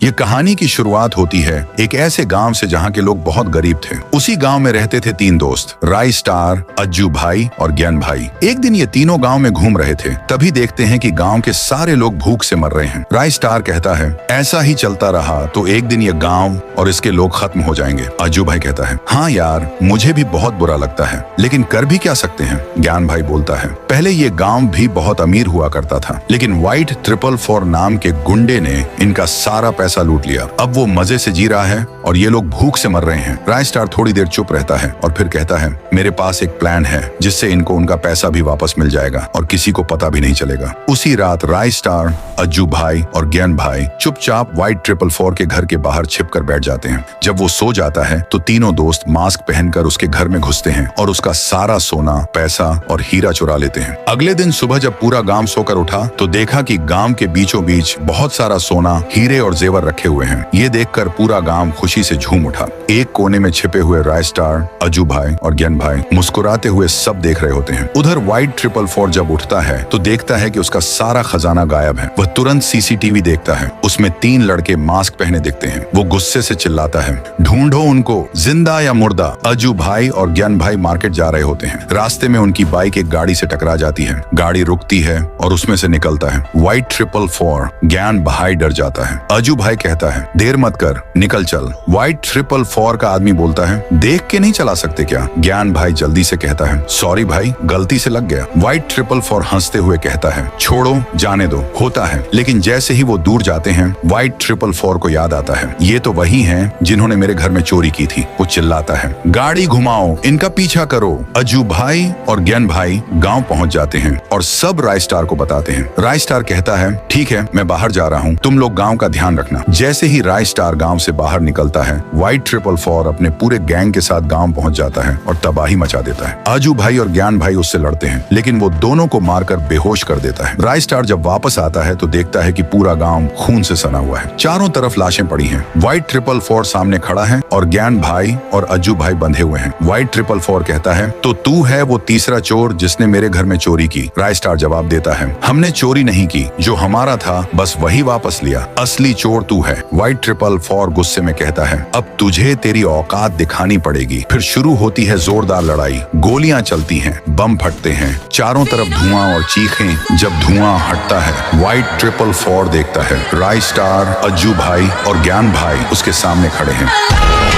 ये कहानी की शुरुआत होती है एक ऐसे गांव से जहां के लोग बहुत गरीब थे। उसी गांव में रहते थे 3 दोस्त, राय स्टार, अज्जू भाई और ज्ञान भाई। एक दिन ये तीनों गांव में घूम रहे थे, तभी देखते हैं कि गांव के सारे लोग भूख से मर रहे हैं। राय स्टार कहता है, ऐसा ही चलता रहा तो एक दिन ये गांव और इसके लोग खत्म हो जाएंगे। अज्जू भाई कहता है, हाँ यार, मुझे भी बहुत बुरा लगता है, लेकिन कर भी क्या सकते हैं। ज्ञान भाई बोलता है, पहले ये गांव भी बहुत अमीर हुआ करता था, लेकिन व्हाइट 444 नाम के गुंडे ने इनका सारा पैसा लूट लिया। अब वो मजे से जी रहा है और ये लोग भूख से मर रहे हैं। राय स्टार थोड़ी देर चुप रहता है और फिर कहता है, मेरे पास एक प्लान है जिससे इनको उनका पैसा भी वापस मिल जाएगा और किसी को पता भी नहीं चलेगा। उसी रात राय स्टार, अज्जू भाई और ज्ञान भाई चुपचाप व्हाइट 444 के घर के बाहर छिपकर बैठ जाते हैं। जब वो सो जाता है तो तीनों दोस्त मास्क पहनकर उसके घर में घुसते हैं और उसका सारा सोना, पैसा और हीरा चुरा लेते हैं। अगले दिन सुबह जब पूरा गांव सोकर उठा तो देखा कि गांव के बीचों बीच बहुत सारा सोना, हीरे और जेवर रखे हुए हैं। ये देखकर पूरा गांव खुशी से झूम उठा। एक कोने में छिपे हुए राय स्टार, अज्जू भाई और ज्ञान भाई मुस्कुराते हुए सब देख रहे होते हैं। उधर व्हाइट 444 जब उठता है तो देखता है कि उसका सारा खजाना गायब है। वह तुरंत सीसीटीवी देखता है, उसमें 3 लड़के मास्क पहने दिखते हैं। वो गुस्से से चिल्लाता है, ढूंढो उनको, जिंदा या मुर्दा। अज्जू भाई और ज्ञान भाई मार्केट जा रहे होते हैं। रास्ते में उनकी बाइक एक गाड़ी से टकरा जाती है। गाड़ी रुकती है और उसमें से निकलता है व्हाइट 444। ज्ञान भाई डर जाता है। अज्जू भाई कहता है, देर मत कर, निकल चल। व्हाइट 444 का आदमी बोलता है, देख के नहीं चला सकते क्या? ज्ञान भाई जल्दी से कहता है, सॉरी भाई, गलती से लग गया। व्हाइट 444 हंसते हुए कहता है, छोड़ो, जाने दो, होता है। लेकिन जैसे ही वो दूर जाते हैं, व्हाइट 444 को याद आता है, ये तो वही हैं जिन्होंने मेरे घर में चोरी की थी। वो चिल्लाता है, गाड़ी घुमाओ, इनका पीछा करो। अज्जू भाई और ज्ञान भाई गांव पहुंच जाते हैं और सब राय स्टार को बताते हैं। राय स्टार कहता है, ठीक है, मैं बाहर जा रहा हूँ, तुम लोग गांव का ध्यान रखना। जैसे ही राय स्टार गांव से बाहर निकलता है, व्हाइट 444 अपने पूरे गैंग के साथ गांव पहुंच जाता है और तबाही मचा देता है। अज्जू भाई और ज्ञान भाई उससे लड़ते हैं, लेकिन वो दोनों को मारकर बेहोश कर देता है। राय स्टार जब वापस आता है तो देखता है कि पूरा गांव खून से सना हुआ है। चारों तरफ लाशें पड़ी हैं। व्हाइट 444 सामने खड़ा है और ज्ञान भाई और अज्जू भाई बंधे हुए हैं। व्हाइट 444 कहता है, तो तू है वो तीसरा चोर जिसने मेरे घर में चोरी की? राय स्टार जवाब देता है, हमने चोरी नहीं की, जो हमारा था बस वही वापस लिया, असली चोर तू है। व्हाइट 444 गुस्से में कहता है, अब तुझे तेरी औकात दिखानी पड़ेगी। फिर शुरू होती है जोरदार लड़ाई। गोलियां चलती हैं, बम फटते हैं, चारों तरफ धुआं और चीखें। जब धुआं हटता है, व्हाइट 444 देखता है राय स्टार, अज्जू भाई और ज्ञान भाई उसके सामने खड़े हैं।